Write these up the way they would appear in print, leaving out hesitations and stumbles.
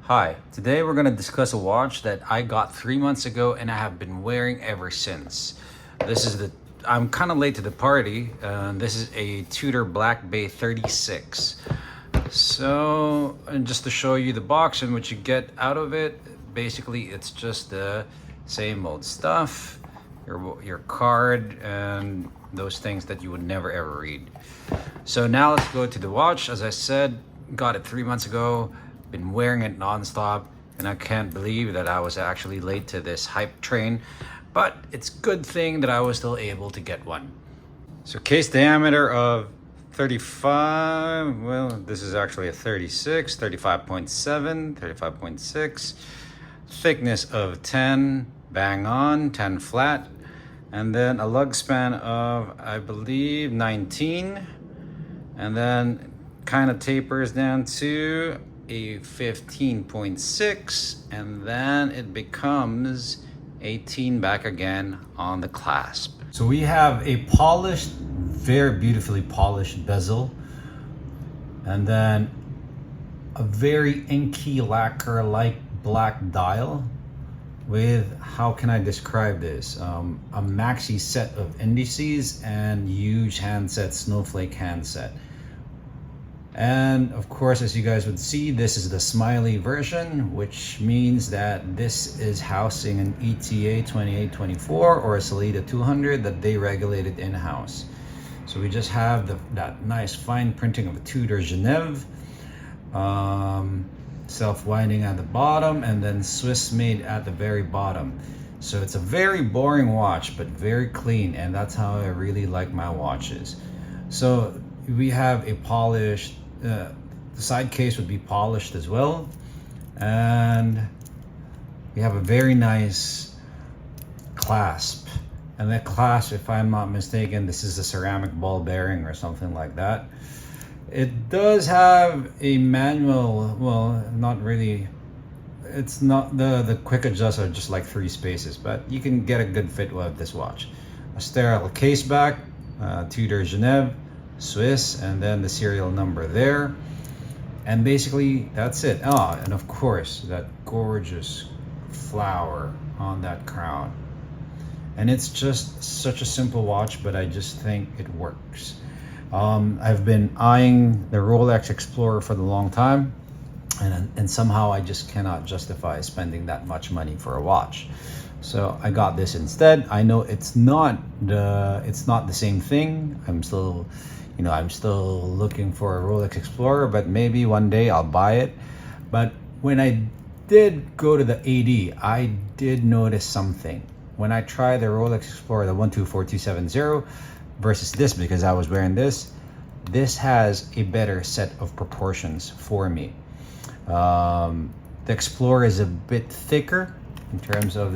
Hi, today we're going to discuss a watch that I got 3 months ago and I have been wearing ever since. I'm kind of late to the party. This is a Tudor Black Bay 36. So, and just to show you the box and what you get out of it, basically it's just the same old stuff, your card and those things that you would never ever read. So now let's go to the watch. As I said, got it 3 months ago. Been wearing it nonstop, and I can't believe that I was actually late to this hype train, but it's good thing that I was still able to get one. So case diameter of 35, well, this is actually a 36, 35.7, 35.6, thickness of 10, bang on, 10 flat, and then a lug span of, I believe, 19, and then kind of tapers down to a 15.6, and then it becomes 18 back again on the clasp. So we have a polished, very beautifully polished bezel, and then a very inky lacquer like black dial with, how can I describe this, a maxi set of indices and huge handset, snowflake handset. And of course, as you guys would see, this is the Smiley version, which means that this is housing an ETA 2824 or a Salida 200 that they regulated in-house. So we just have that nice fine printing of a Tudor Genève, self-winding at the bottom, and then Swiss made at the very bottom. So it's a very boring watch, but very clean, and that's how I really like my watches. So we have a polished, the side case would be polished as well, and we have a very nice clasp, and that clasp, if I'm not mistaken, this is a ceramic ball bearing or something like that. It does have a manual, well, not really, it's not, the quick adjusts are just like 3 spaces, but you can get a good fit with this watch. A sterile case back, Tudor Genève, Swiss, and then the serial number there, and basically that's it. And of course that gorgeous flower on that crown, and it's just such a simple watch, but I just think it works. I've been eyeing the Rolex Explorer for the long time, and somehow I just cannot justify spending that much money for a watch. So I got this instead. I know it's not the same thing. I'm still looking for a Rolex Explorer, but maybe one day I'll buy it. But when I did go to the AD, I did notice something. When I tried the Rolex Explorer, the 124270 versus this, because I was wearing this has a better set of proportions for me. The Explorer is a bit thicker in terms of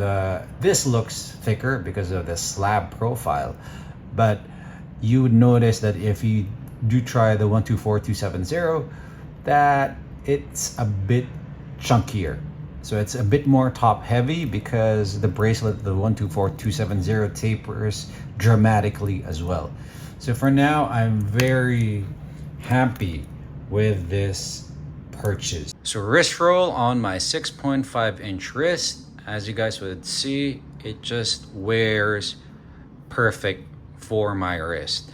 this looks thicker because of the slab profile, but you would notice that if you do try the 124270, that it's a bit chunkier. So it's a bit more top heavy because the bracelet, the 124270, tapers dramatically as well. So for now, I'm very happy with this purchase. So wrist roll on my 6.5-inch wrist. As you guys would see, it just wears perfect for my wrist.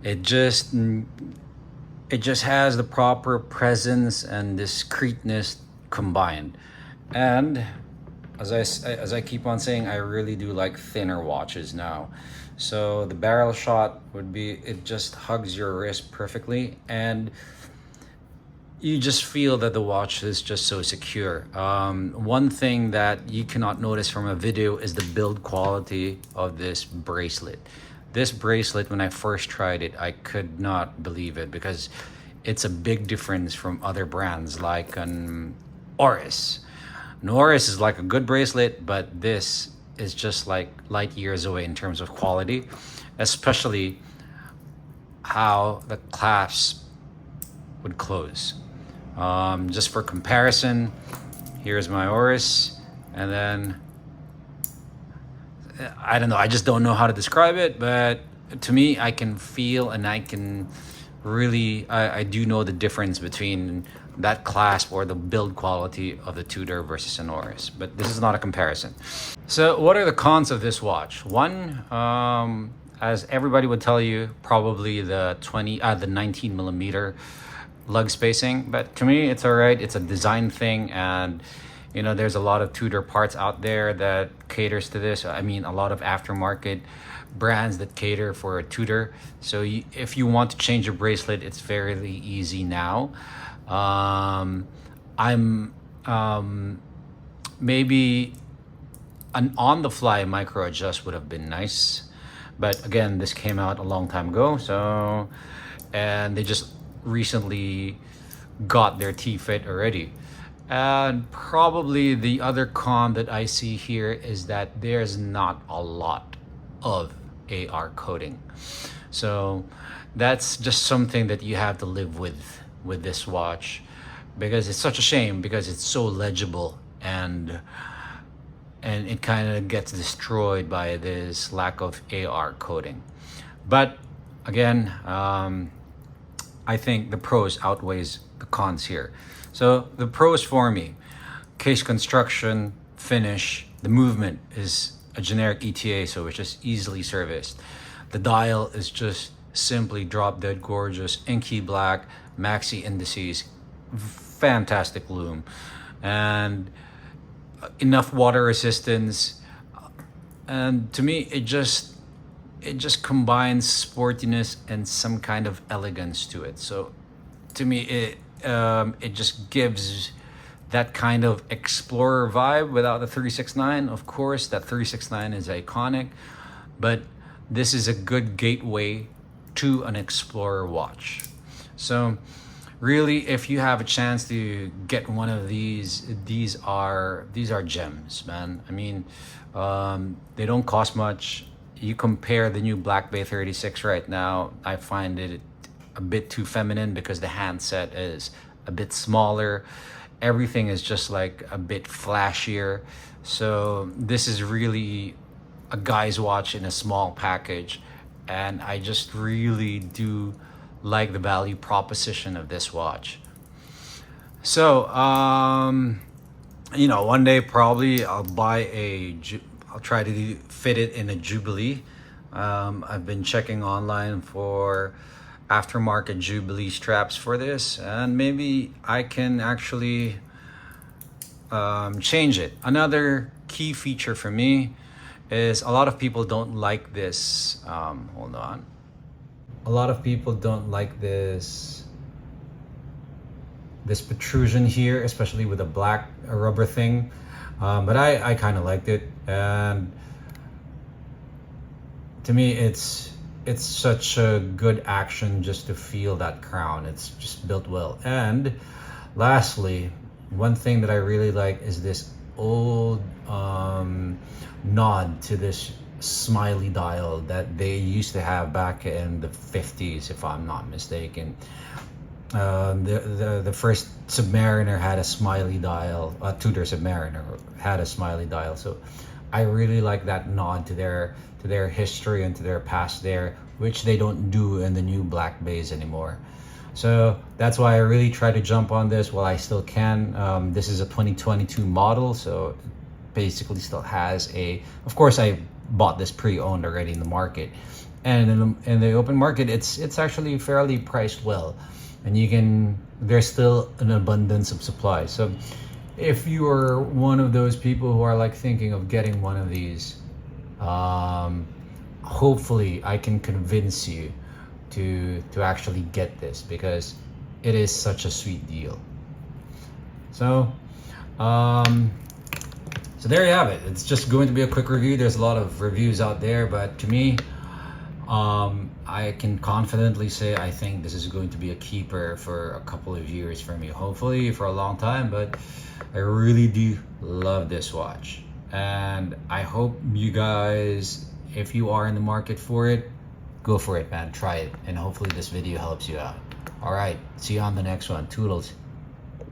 It just has the proper presence and discreetness combined. And as I keep on saying, I really do like thinner watches now. So the barrel shot would be, it just hugs your wrist perfectly, and you just feel that the watch is just so secure. One thing that you cannot notice from a video is the build quality of this bracelet. This bracelet, when I first tried it, I could not believe it because it's a big difference from other brands like an Oris. An Oris is like a good bracelet, but this is just like light years away in terms of quality, especially how the clasp would close. Just for comparison, here's my Oris, and then I don't know, I just don't know how to describe it, but to me, I can feel and I can really, I do know the difference between that clasp or the build quality of the Tudor versus an Oris, but this is not a comparison. So what are the cons of this watch? One, as everybody would tell you, probably the 19 millimeter lug spacing, but to me it's all right. It's a design thing, and you know, there's a lot of Tudor parts out there that caters to this. I mean, a lot of aftermarket brands that cater for a Tudor. So if you want to change your bracelet, it's fairly easy now. Maybe an on-the-fly micro adjust would have been nice, but again, this came out a long time ago, so, and they just recently got their T-fit already. And probably the other con that I see here is that there's not a lot of AR coating, so that's just something that you have to live with this watch, because it's such a shame, because it's so legible, and it kind of gets destroyed by this lack of AR coating. But again, I think the pros outweighs the cons here. So the pros for me: case construction, finish, the movement is a generic ETA, so it's just easily serviced. The dial is just simply drop dead gorgeous, inky black, maxi indices, fantastic lume, and enough water resistance. And to me, it just combines sportiness and some kind of elegance to it. So to me, it just gives that kind of explorer vibe without the 369. Of course, that 369 is iconic, but this is a good gateway to an explorer watch. So really, if you have a chance to get one of these are gems, man. I mean, they don't cost much. You compare the new Black Bay 36 right now, I find it a bit too feminine because the handset is a bit smaller. Everything is just like a bit flashier. So this is really a guy's watch in a small package, and I just really do like the value proposition of this watch. So you know, one day probably I'll try to fit it in a Jubilee. I've been checking online for aftermarket Jubilee straps for this, and maybe I can actually change it. Another key feature for me is a lot of people don't like this. Hold on. A lot of people don't like this protrusion here, especially with a black rubber thing. But I kind of liked it, and to me, it's such a good action just to feel that crown. It's just built well. And lastly, one thing that I really like is this old nod to this Smiley dial that they used to have back in the 50s, if I'm not mistaken. The first Submariner had a Smiley dial. Tudor Submariner had a Smiley dial. So I really like that nod to their history and to their past there, which they don't do in the new Black Bays anymore. So that's why I really try to jump on this while I still can. This is a 2022 model, so it basically still has of course I bought this pre-owned already in the market, and in the open market it's actually fairly priced well, and there's still an abundance of supply. So if you are one of those people who are like thinking of getting one of these, hopefully I can convince you to actually get this, because it is such a sweet deal. So so there you have it. It's just going to be a quick review. There's a lot of reviews out there, but to me, I can confidently say I think this is going to be a keeper for a couple of years for me, hopefully for a long time. But I really do love this watch, and I hope you guys, if you are in the market for it, go for it, man. Try it, and hopefully this video helps you out. All right, see you on the next one. Toodles.